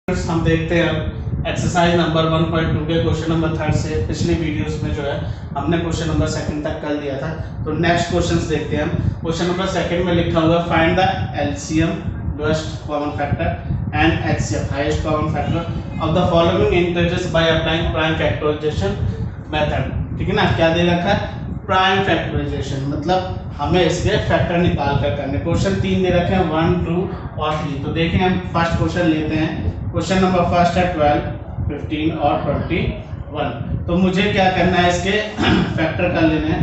हम देखते हैं एक्सरसाइज नंबर 1.2 के क्वेश्चन नंबर 3 से पिछली वीडियोस में जो है हमने क्वेश्चन नंबर 2 तक कर लिया था। तो नेक्स्ट क्वेश्चंस देखते हैं हम। क्वेश्चन नंबर 2 में लिखा हुआ find the LCM lowest common factor and HCF highest common factor of the following integers by applying prime factorisation method. ठीक है ना, क्या दे रखा है? प्राइम फैक्टराइजेशन, मतलब हमें इसके फैक्टर निकाल कर करने। क्वेश्चन 3 दे रखे हैं 1, 2 और 3। तो देखें हम फर्स्ट क्वेश्चन लेते हैं। क्वेश्चन नंबर फर्स्ट है 12, 15 और 21। तो मुझे क्या करना है, इसके फैक्टर कर लेने हैं।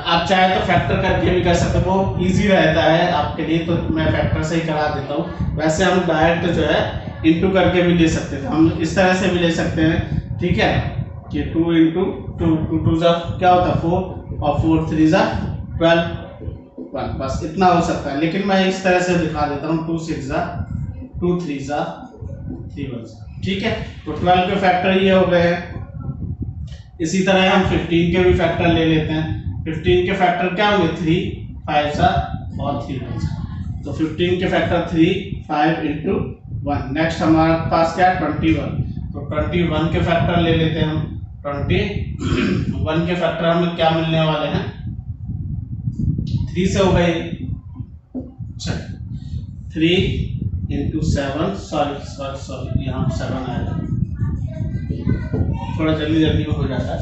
आप चाहे तो फैक्टर करके भी कर सकते हो, वो इजी रहता है आपके लिए, तो मैं फैक्टर से ही करा देता हूँ। वैसे हम डायरेक्ट जो है इंटू करके भी ले सकते थे, हम इस तरह से भी ले सकते हैं। ठीक है कि 2 इंटू 2, 2 2 क्या होता है 4 और 4 3 12, 1, बस इतना हो सकता है। लेकिन मैं इस तरह से दिखा देता हूँ 2 6 2 3 3 1। ठीक है, तो 12 के फैक्टर ये हो गए हैं। इसी तरह हम 15 के भी फैक्टर ले लेते हैं। 15 के फैक्टर क्या होंगे? 3 5 और 3 1। तो 15 के फैक्टर 3 5 इंटू 1। नेक्स्ट हमारे पास क्या है? 21। तो 21 के फैक्टर ले लेते हैं हम। 21 के फैक्टर हमें क्या मिलने वाले हैं? 3 से हो गए। चल 3 इंटू 7, सॉरी यहाँ 7 आएगा, थोड़ा जल्दी जल्दी में हो जाता है।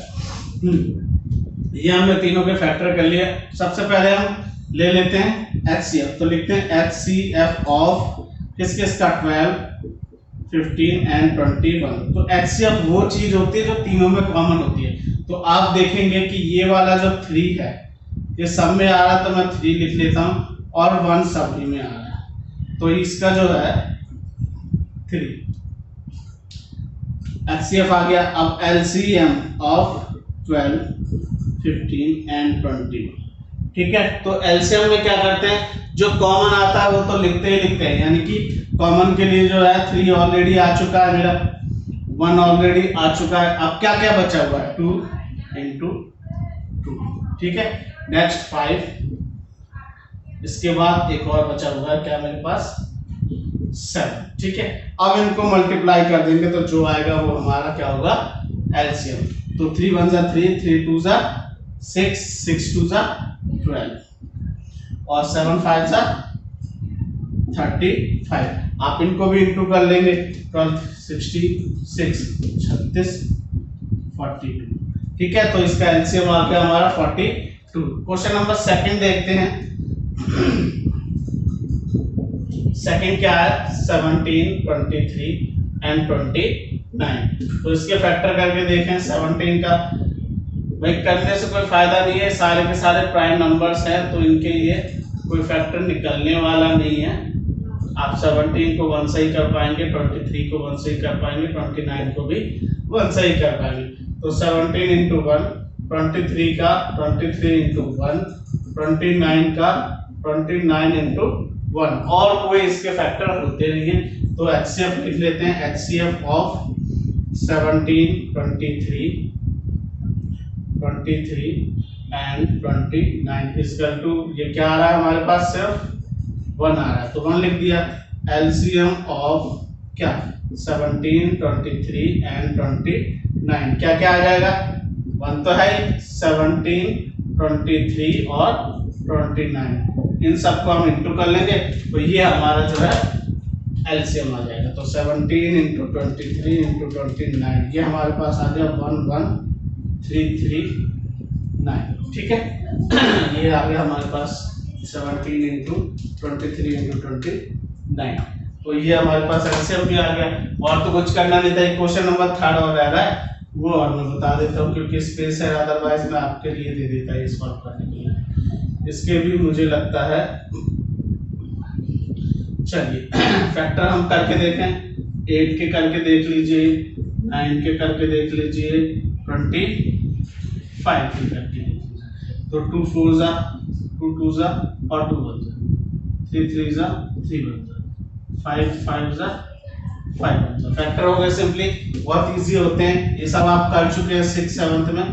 ये हमने तीनों के फैक्टर कर लिए। सबसे पहले हम ले लेते हैं एचसीएफ। तो लिखते हैं एचसीएफ ऑफ किस किस का? 12, 15 एंड 21। तो एचसीएफ वो चीज होती है जो तीनों में कॉमन होती है। तो आप देखेंगे कि ये वाला जो 3 है ये सब में आ रहा, तो मैं 3 लिख लेता हूँ और 1 सभी में आ रहा है, तो इसका जो है 3 एचसीएफ आ गया। अब एलसीएम ऑफ 12, 15 एंड 21। ठीक है, तो एलसीएम में क्या करते हैं, जो कॉमन आता है वो तो लिखते हैं, यानी कि कॉमन के लिए जो है 3 ऑलरेडी आ चुका है मेरा, 1 ऑलरेडी आ चुका है। अब क्या क्या बचा हुआ है? 2 इंटू 2। ठीक है, नेक्स्ट 5। इसके बाद एक और बचा हुआ है क्या मेरे पास? 7। ठीक है, अब इनको मल्टीप्लाई कर देंगे तो जो आएगा वो हमारा क्या होगा? एलसीएम। तो 3 1 3, 3 2 6, 6 2 12 और 7 5 35। आप इनको भी इंटू कर लेंगे। 12 66 36 42। ठीक है, तो इसका एलसीएम आ गया हमारा 42। क्वेश्चन नंबर 2 देखते हैं। सेकंड क्या है? 17, 23 एंड 29। तो इसके फैक्टर करके देखें। 17 का भाई करने से कोई फायदा नहीं है, सारे के सारे प्राइम नंबर्स हैं, तो इनके लिए कोई फैक्टर निकलने वाला नहीं है। आप 17 को 1 से ही कर पाएंगे, 23 को 1 से ही कर पाएंगे, 29 को भी 1 से ही कर पाएंगे। तो 17 इंटू 1, 23 का 23 इंटू 1, 29 का 29 इंटू 1, और कोई इसके फैक्टर होते नहीं है। तो एचसीएफ लिख लेते हैं। HCF of 17, 23 and 29 equal to, ये क्या आ रहा है हमारे पास? सिर्फ 1 आ रहा है, तो 1 लिख दिया। एलसीएम ऑफ क्या? 17, 23 एंड 29 क्या क्या आ जाएगा? 1 तो है ही, 17, 23 और 29, इन सबको हम इंटू कर लेंगे तो ये हमारा जो है एलसीएम आ जाएगा। तो 17 इंटू 23 इंटू 29, ये हमारे पास आ गया 11339। ठीक है, ये आ गया हमारे पास 17 इंटू 23 इंटू 29। तो ये हमारे पास एलसीएम भी आ गया, और तो कुछ करना नहीं था। क्वेश्चन नंबर 3 और रह रहा है, वो और मैं बता देता हूँ क्योंकि स्पेस है, अदरवाइज मैं आपके लिए दे देता है सॉल्व करने के लिए। इसके भी मुझे लगता है, चलिए फैक्टर हम करके देखें। 8 के करके देख लीजिए, 9 के करके देख लीजिए, 25 के करके देख लीजिए। तो 2 4 2 2 और 2 1 3 3 3 1 5 5 5 1। फैक्टर हो गए सिंपली, बहुत इजी होते हैं ये सब, आप कर चुके हैं 6 7 में।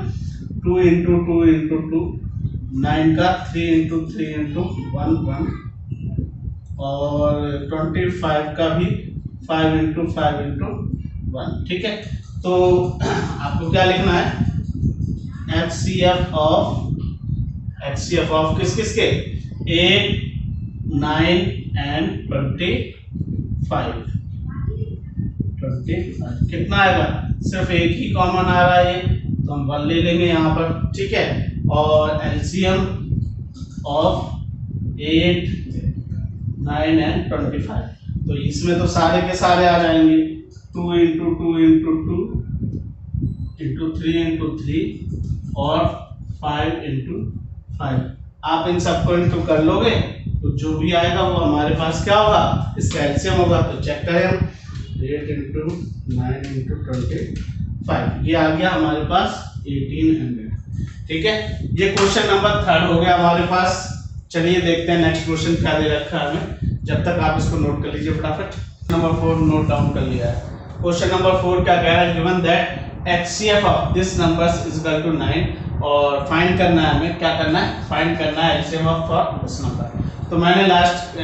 2 इंटू 2 इंटू 2, 9 का 3 इंटू 3 इंटू 1 1, और 25 का भी 5 इंटू 5 इंटू 1। ठीक है, तो आपको क्या लिखना है, HCF ऑफ किस किस के, 8, 9 एंड 25। कितना आएगा, सिर्फ एक ही कॉमन आ रहा है, ये तो हम 1 ले लेंगे यहाँ पर। ठीक है, और एलसीएम ऑफ 8, 9 एंड 25, तो इसमें तो सारे के सारे आ जाएंगे, 2 इंटू 2 इंटू 2 इंटू 3 इंटू 3 और 5 इंटू 5। आप इन सबको इंटू कर लोगे तो जो भी आएगा वो हमारे पास क्या होगा, इसका एलसीएम होगा। तो चेक करें हम, 8 इंटू 9 इंटू 25, ये आ गया हमारे पास 1800। ठीक है, ये क्वेश्चन नंबर 3 हो गया हमारे पास। चलिए देखते हैं नेक्स्ट क्वेश्चन क्या दे रखा है हमें, जब तक आप इसको नोट कर लीजिए फटाफट। नंबर 4 नोट डाउन कर लिया है। क्वेश्चन नंबर 4 क्या कह रहा है, given that HCF of this numbers is equal to 9, और फाइंड करना है हमें, क्या करना है, फाइंड करना है HCF of for this number. तो मैंने लास्ट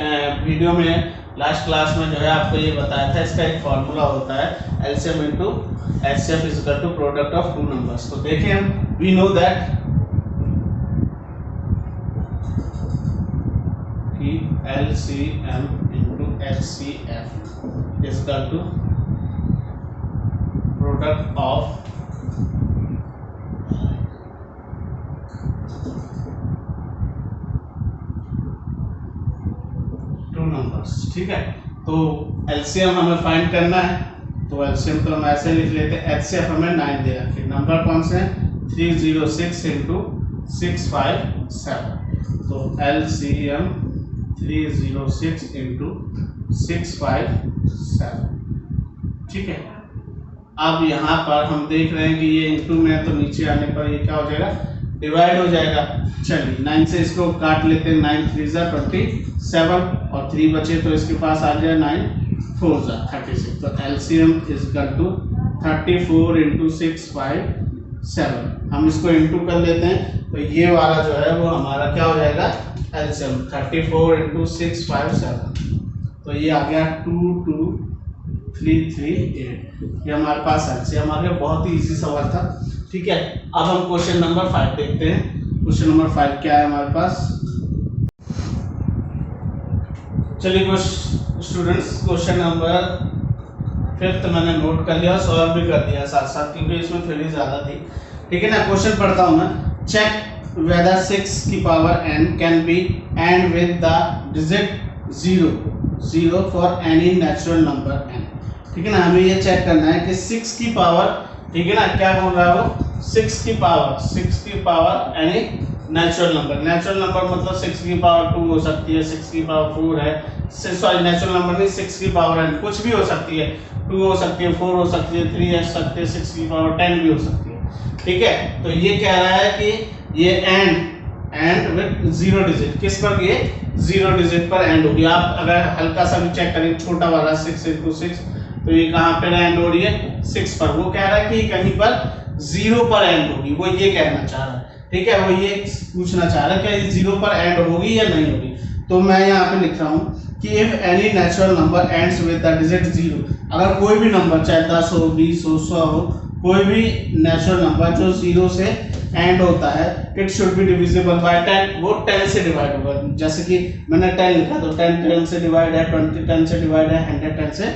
वीडियो में, लास्ट क्लास में जो है आपको ये बताया था, इसका एक फॉर्मूला होता है LCM into HCF is equal to product of two numbers. तो देखें हम, वी नो दैट कि LCM into HCF is equal to product of two numbers. ठीक है, तो एलसीएम हमें फाइंड करना है, तो एलसीएम तो हम ऐसे लिख लेते हैं, एचसीएफ हमें 9 दे रखे, नंबर कौन से हैं, 306 इंटू 657, तो एलसीएम 306 इंटू 657। ठीक है, अब यहाँ पर हम देख रहे हैं कि ये इंटू में है, तो नीचे आने पर ये क्या हो जाएगा, डिवाइड हो जाएगा। चलिए 9 से इसको काट लेते हैं, 9 3 जा 27 और 3 बचे, तो इसके पास आ गया 9 4 जा 36। तो LCM is equal to 34 into 657। हम इसको इंटू कर लेते हैं, तो ये वाला जो है वो हमारा क्या हो जाएगा, एलसीएम 34 इंटू 657, तो ये आ गया 22338। ये हमारे पास एलसीएम आ गया। बहुत ही इजी सवाल था। ठीक है, अब हम क्वेश्चन नंबर 5 देखते हैं। क्वेश्चन नंबर 5 क्या है हमारे पास, चलिए स्टूडेंट्स, क्वेश्चन नंबर 5 मैंने नोट कर लिया, सॉल्व भी कर दिया साथ साथ, क्योंकि इसमें थोड़ी ज्यादा थी। ठीक है ना, क्वेश्चन पढ़ता हूं मैं, चेक वेदर 6 की power n can be and with the digit 0 for any natural number n। ठीक है ना, हमें ये चेक करना है कि 6 की पावर, ठीक है ना, क्या बोल रहा है वो, 6 की पावर एनी नेचुरल नंबर मतलब 6 की पावर 2 हो सकती है, 6 की पावर 4 है, सॉरी नेचुरल नंबर नहीं, 6 की पावर n कुछ भी हो सकती है, 2 हो सकती है, 4 हो सकती है, 3 हो सकती है, 6 की पावर 10 भी हो सकती है। ठीक है, तो ये कह रहा है कि ये एंड विद 0 डिजिट, किस पर, ये 0 डिजिट पर एंड होगी। आप अगर हल्का सा भी चेक करें, छोटा वाला 6 इंटू 6, तो ये कहां पर एंड हो रही है, 6 पर। वो कह रहा है कि कहीं पर 0 पर एंड होगी, वो ये कहना चाह रहा है। ठीक है, वो ये पूछना चाह रहा है कि ये 0 पर एंड होगी या नहीं होगी। तो मैं यहाँ पे लिख रहा हूँ कि if any natural number ends with the digit 0, अगर कोई भी नंबर चाहे 10 हो, 20 हो, 100 हो, कोई भी नेचुरल नंबर जो 0 से एंड होता है, it should be divisible by 10, वो 10 से डिवाइड होगा। जैसे कि मैंने 10 लिखा, तो 10 से डिवाइड है, 20 10 से डिवाइड है, 100 10 से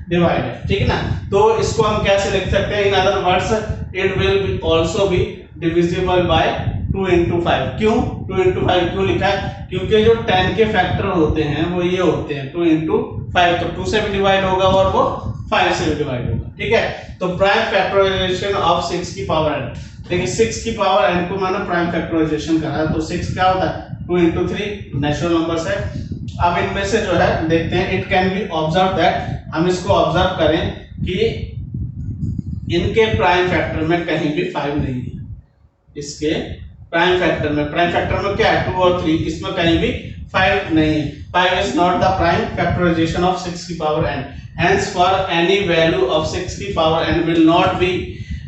डिवाइड है। ठीक है ना, तो इसको हम कैसे लिख सकते हैं, in other words it will be also be divisible by 2 into 5। क्यों 2 into 5 क्यों लिखा है, क्योंकि जो 10 के फैक्टर होते हैं वो ये होते हैं 2 into 5, तो 2 से भी डिवाइड होगा और वो 5 से भी डिवाइड होगा। ठीक है, तो प्राइम फैक्टराइजेशन ऑफ 6 की पावर n, देखिए 6 की पावर n को मैंने प्राइम फैक्टराइजेशन करा है, तो 6 क्या होता है, 2 into 3 नेचुरल नंबर्स है। अब इनमें से जो है देखते हैं, it can be observe that, हम इसको ऑब्जर्व करें कि इनके प्राइम फैक्टर में कहीं भी 5 नहीं है। इसके प्राइम फैक्टर में क्या है, 2 और 3, इसमें कहीं भी 5 नहीं है। 5 is not the prime factorization of 6 की power n, hence for any value of 6 की power n will not be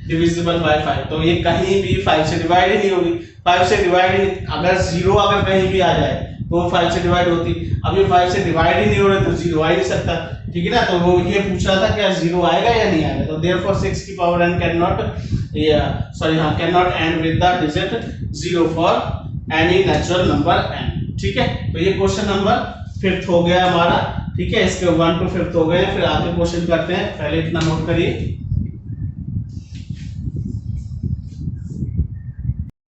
divisible by 5। तो ये कहीं भी 5 से डिवाइड ही नहीं होगी, 5 से डिवाइड ही, अगर 0 अगर कहीं भी आ जाए तो वो 5 से डिवाइड होती। अब ये 5 से डिवाइड ही नहीं हो रहे तो 0 आ ही नहीं सकता, ठीक है ना। तो वो ये पूछ रहा था क्या 0 आएगा या नहीं आएगा, तो देयरफॉर 6 की power n can not can not and with the digit 0 for any natural number n, ठीक है। तो ये क्वेश्चन नंबर 5th हो गया हमारा, ठीक है। इसके 1 to 5th हो गए। फिर आगे क्वेश्चन करते हैं, पहले इतना नोट करिए।